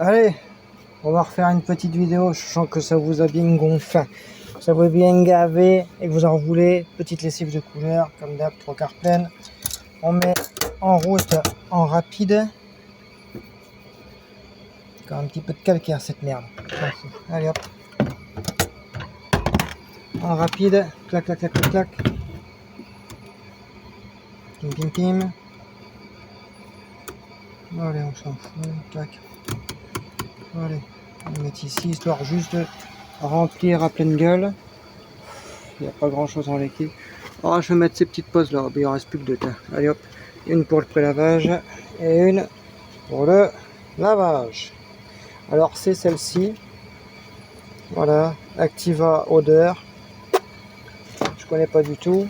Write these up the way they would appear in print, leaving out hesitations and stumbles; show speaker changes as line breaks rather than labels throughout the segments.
Allez, on va refaire une petite vidéo. Je sens que ça vous a bien gonflé, ça vous a bien gavé et que vous en voulez. Petite lessive de couleur, comme d'hab, 3 quarts pleine. On met en route en rapide. Encore un petit peu de calcaire cette merde. Allez hop. En rapide, clac clac clac clac clac. Pim pim pim. Allez, on s'en fout. Tac. Allez, on va mettre ici histoire juste de remplir à pleine gueule. Il n'y a pas grand chose en liquide. Oh, je vais mettre ces petites pauses là, il en reste plus que deux. Allez hop, une pour le pré-lavage et une pour le lavage. Alors c'est celle-ci. Voilà, Activa odeur. Je connais pas du tout.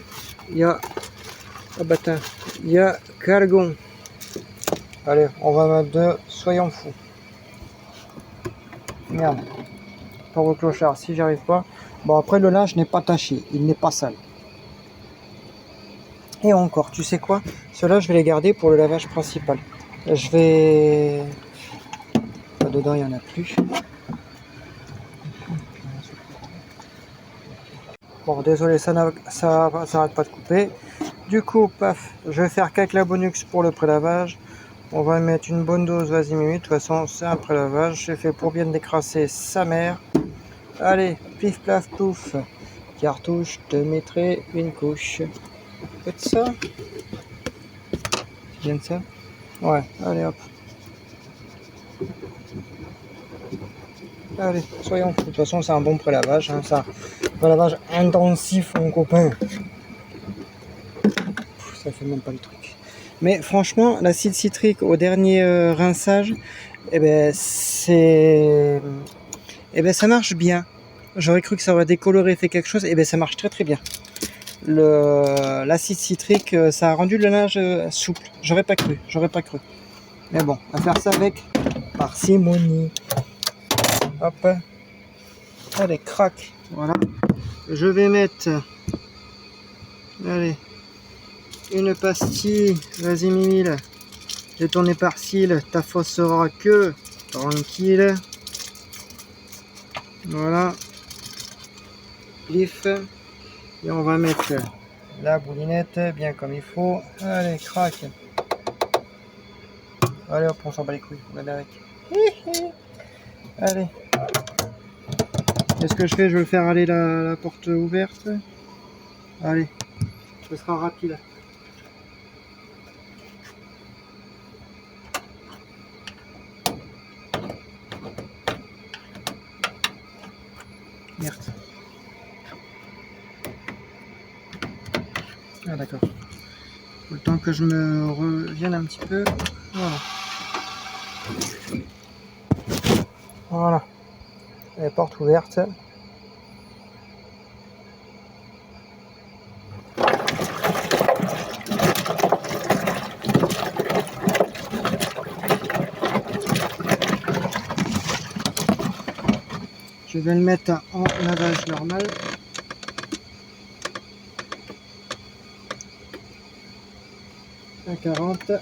Il y a, ah bah tiens, il y a Calgon. Allez, on va mettre deux, soyons fous. Merde, pour le clochard, si j'y arrive pas. Bon, après le linge n'est pas taché, il n'est pas sale. Et encore, tu sais quoi? Ceux-là, je vais les garder pour le lavage principal. Je vais... Dedans, il n'y en a plus. Bon, désolé, ça n'arrête pas de couper. Du coup, paf, je vais faire qu'avec la Bonux pour le pré-lavage. On va mettre une bonne dose Vasimimi. De toute façon, c'est un pré-lavage. J'ai fait pour bien décrasser sa mère. Allez, pif, plaf, pouf. Cartouche, te mettrai une couche. Peut-être ça? C'est bien de ça? Ouais, allez hop. Allez, soyons fous. De toute façon, c'est un bon pré-lavage. Hein, ça. Pré-lavage intensif, mon copain. Ça fait même pas le truc. Mais franchement, l'acide citrique au dernier rinçage, eh ben, c'est... Eh ben, ça marche bien. J'aurais cru que ça aurait décoloré, fait quelque chose. Eh ben, ça marche très très bien. L'acide citrique, ça a rendu le linge souple. J'aurais pas cru. Mais bon, on va faire ça avec parcimonie. Hop. Allez, crac. Voilà. Je vais mettre... Allez. Une pastille, vas-y Mimile, de ton éparcile, ta fosse sera que tranquille. Voilà. Plif. Et on va mettre la boulinette bien comme il faut. Allez, crac. Allez hop, on s'en bat les couilles, on va avec. Allez. Qu'est-ce que je fais? Je vais faire aller la porte ouverte. Allez, ce sera rapide. Merde. Ah d'accord. Le temps que je me revienne un petit peu. Voilà. Voilà. Les portes ouvertes. Je vais le mettre en lavage normal. À 40.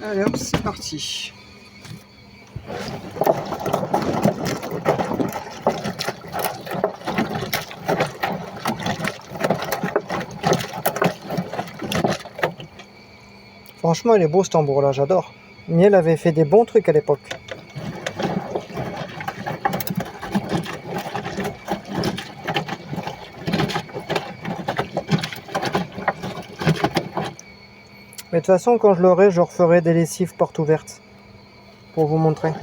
Allez hop, c'est parti. Franchement, il est beau ce tambour là, j'adore. Miel avait fait des bons trucs à l'époque. Mais de toute façon, quand je l'aurai, je referai des lessives portes ouvertes. Pour vous montrer.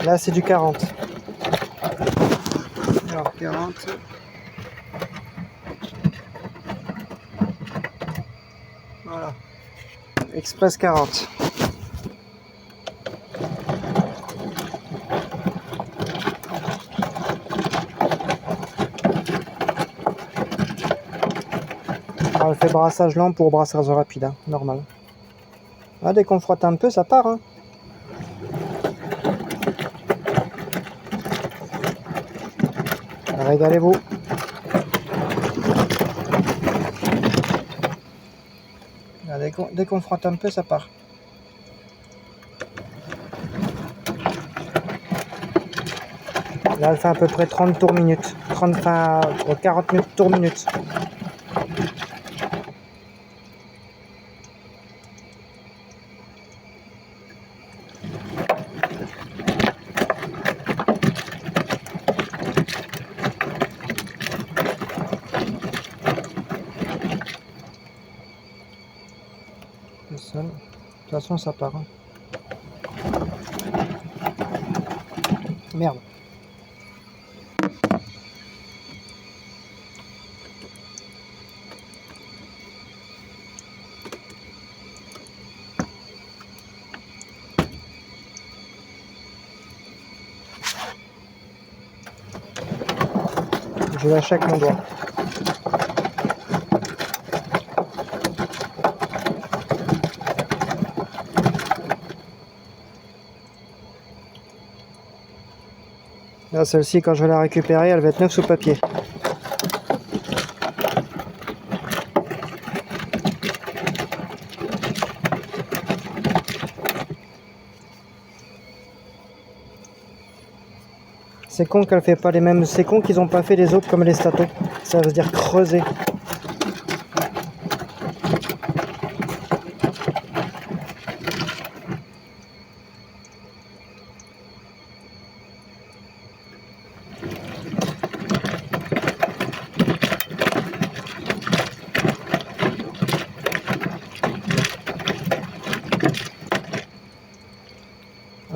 Là, c'est du 40. Alors, 40. Voilà. Express 40. Alors, elle fait brassage lent pour brassage rapide, hein, normal. Ah, dès qu'on frotte un peu, ça part. Hein. Régalez-vous. dès qu'on frotte un peu, ça part. Là, elle fait à peu près 30 tours minutes. 40 minutes tours minutes. De toute façon, ça part. Hein. Merde. Je lâche avec mon doigt. Là, celle-ci, quand je vais la récupérer, elle va être neuve sous papier. C'est con qu'elle fait pas les mêmes. C'est con qu'ils ont pas fait les autres comme les statos. Ça veut dire creuser.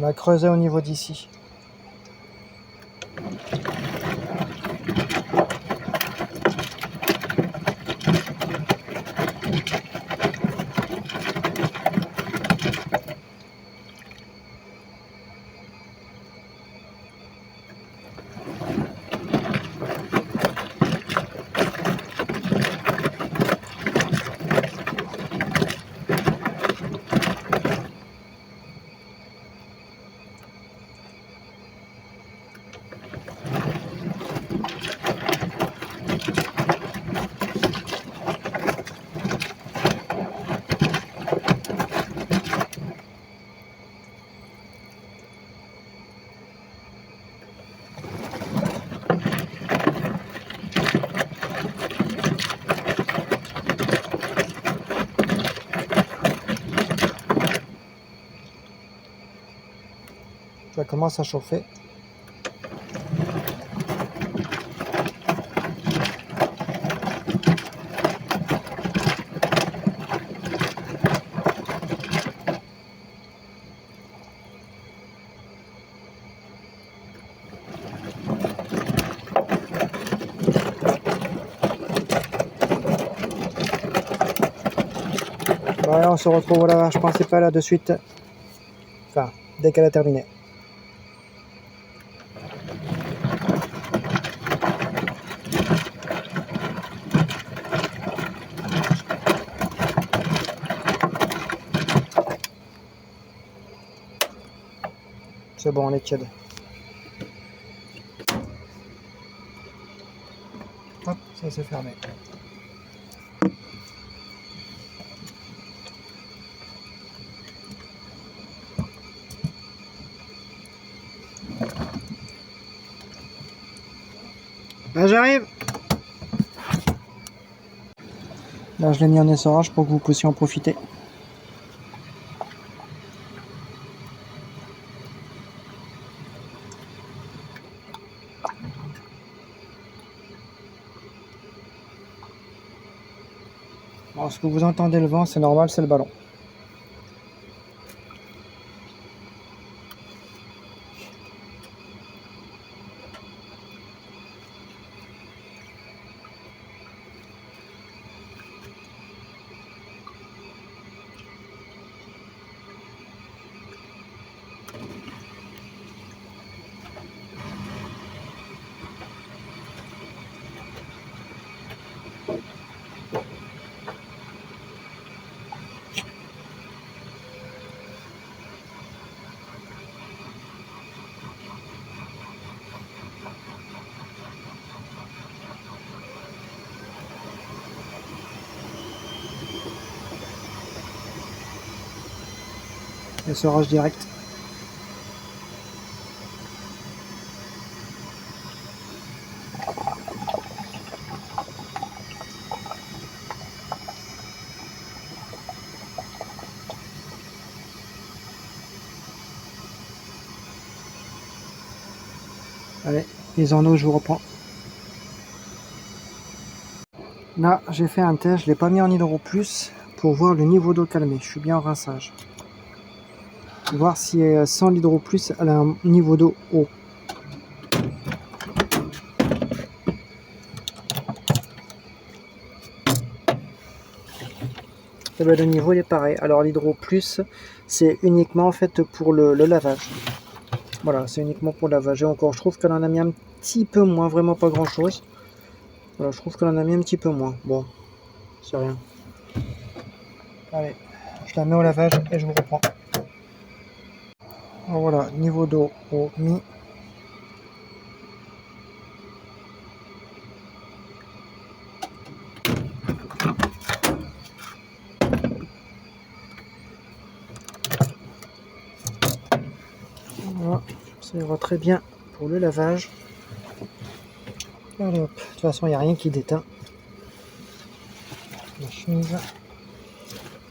On a creusé au niveau d'ici. Ça commence à chauffer. Voilà, on se retrouve au lavage principal là de suite. Enfin, dès qu'elle a terminé. C'est bon, on est tiède. Hop, ça s'est fermé. Là, j'arrive. Là, je l'ai mis en essorage pour que vous puissiez en profiter. Bon, ce que vous entendez le vent, c'est normal, c'est le ballon. essorage direct. Allez, mise en eau, je vous reprends. Là, j'ai fait un test, je l'ai pas mis en hydro plus pour voir le niveau d'eau calmé. Je suis bien en rinçage. Voir si sans l'hydro plus, elle a un niveau d'eau haut. Et ben, le niveau il est pareil. Alors l'hydro plus, c'est uniquement en fait pour le lavage. Voilà, c'est uniquement pour le lavage. Et encore, je trouve qu'elle en a mis un petit peu moins, vraiment pas grand chose. Voilà, je trouve qu'elle en a mis un petit peu moins. Bon, c'est rien. Allez, je la mets au lavage et je vous reprends. Alors voilà, niveau d'eau au mi. Voilà, ça ira très bien pour le lavage. Allez hop, de toute façon il n'y a rien qui déteint. La chemise.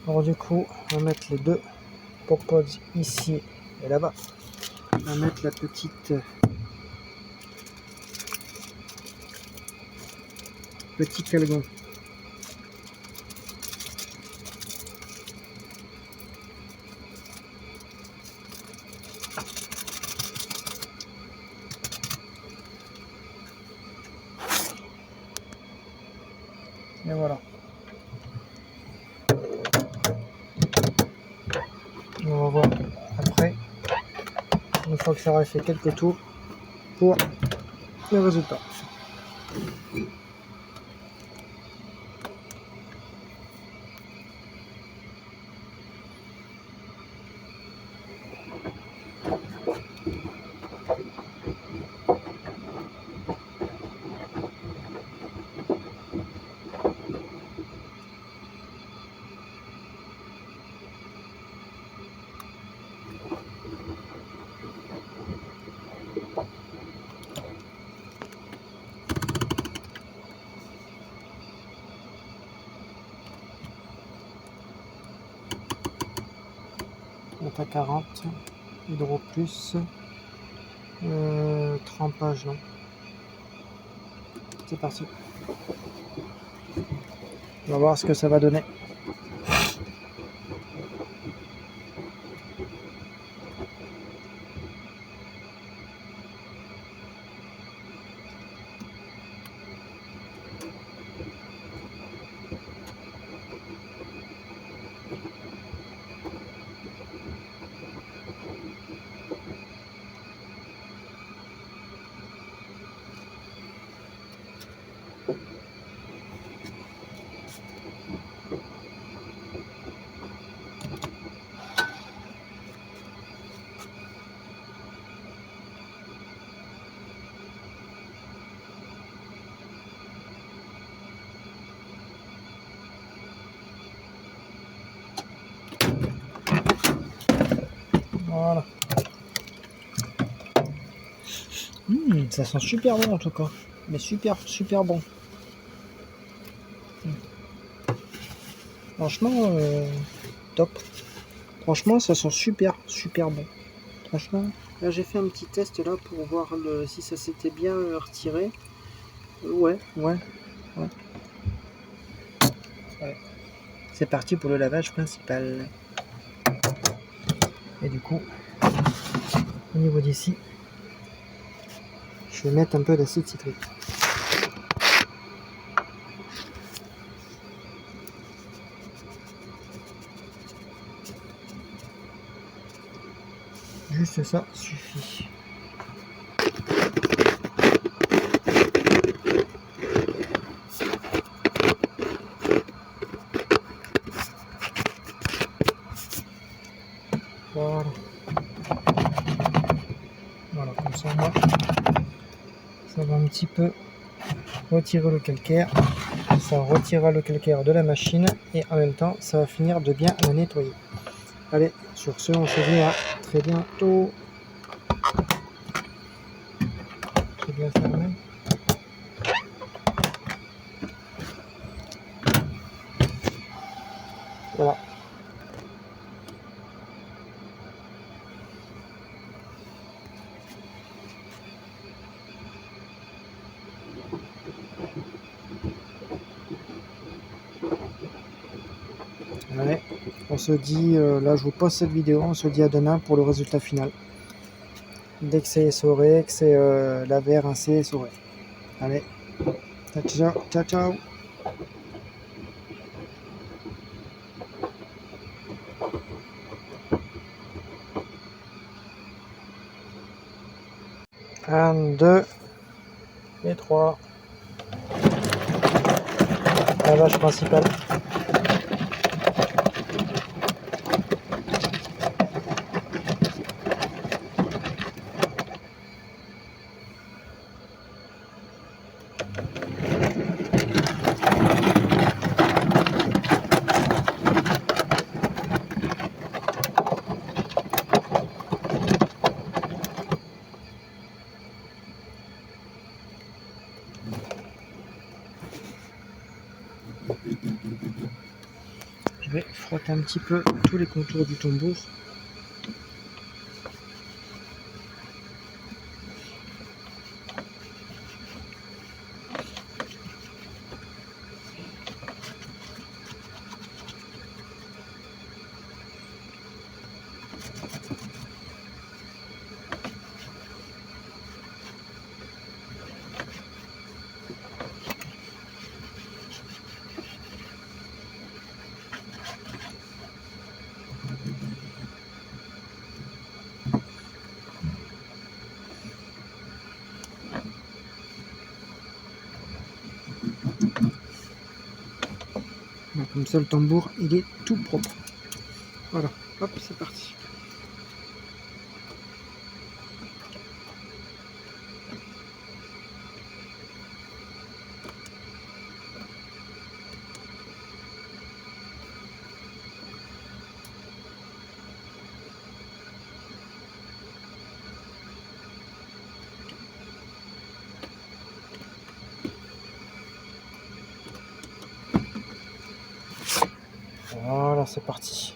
Alors du coup, on va mettre les deux popotes ici et là-bas. On va mettre la petite petit calgon. Et voilà. On va voir après, une fois que ça aura fait quelques tours, pour le résultat. À 40, hydro plus, trempage non. C'est parti. On va voir ce que ça va donner. Voilà. Ça sent super bon en tout cas. Mais super bon. Franchement, top. Franchement, ça sent super bon. Franchement, là j'ai fait un petit test là pour voir si ça s'était bien retiré. Ouais. C'est parti pour le lavage principal. Et du coup, au niveau d'ici, je vais mettre un peu d'acide citrique. Juste ça suffit. Voilà. Voilà, comme ça, moi, ça va un petit peu retirer le calcaire. Ça retirera le calcaire de la machine et en même temps, ça va finir de bien la nettoyer. Allez, sur ce, on se dit à très bientôt. C'est bien fermé. Voilà. Allez, on se dit, là je vous poste cette vidéo, on se dit à demain pour le résultat final. Dès que c'est essoré, que c'est lavé, rincé, essoré. Allez, ciao, ciao, ciao. Un, deux et trois. Lavage principal. Je vais frotter un petit peu tous les contours du tambour. Comme ça, le tambour, il est tout propre. Voilà, hop, c'est parti. Voilà, c'est parti.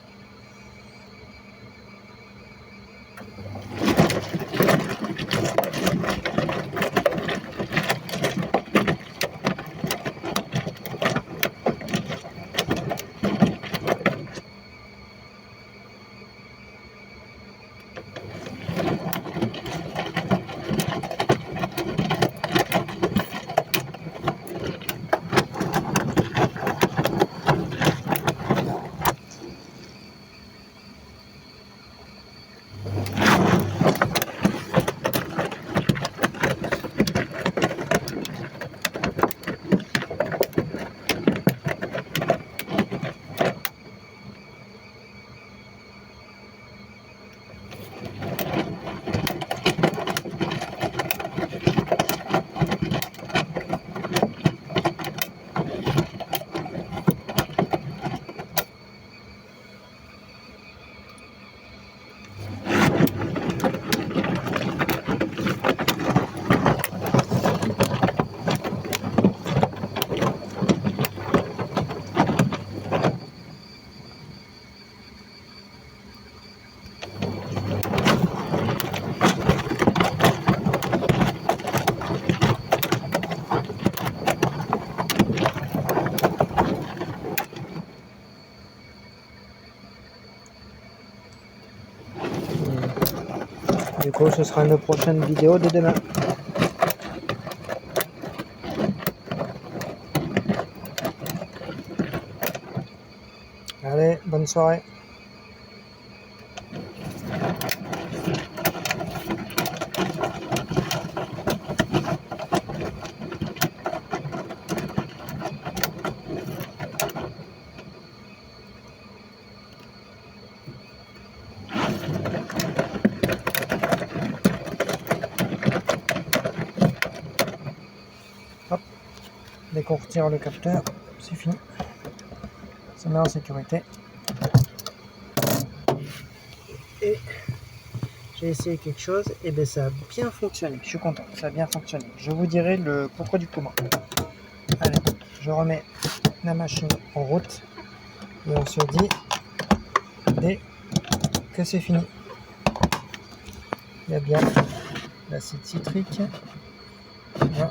Du coup, ce sera une prochaine vidéo de demain. Allez, bonne soirée. Hop, dès qu'on retire le capteur, c'est fini. Ça met en sécurité. et j'ai essayé quelque chose et ben ça a bien fonctionné. Je suis content, ça a bien fonctionné. Je vous dirai le pourquoi du comment. Allez, je remets la machine en route et on se dit dès que c'est fini. Il y a bien l'acide citrique. Voilà.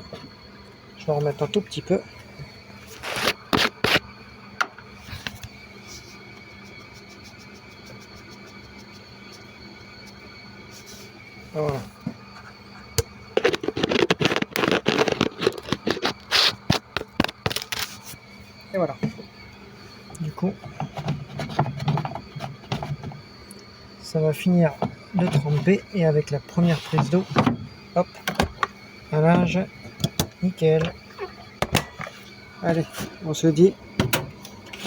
Je vais en remettre un tout petit peu. Voilà. Et voilà. Du coup, ça va finir de tremper et avec la première prise d'eau, hop, un linge, nickel. Allez, on se dit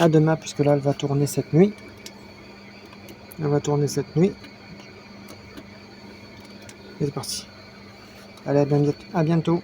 à demain puisque là elle va tourner cette nuit. Elle va tourner cette nuit. Et c'est parti. Allez, à bientôt.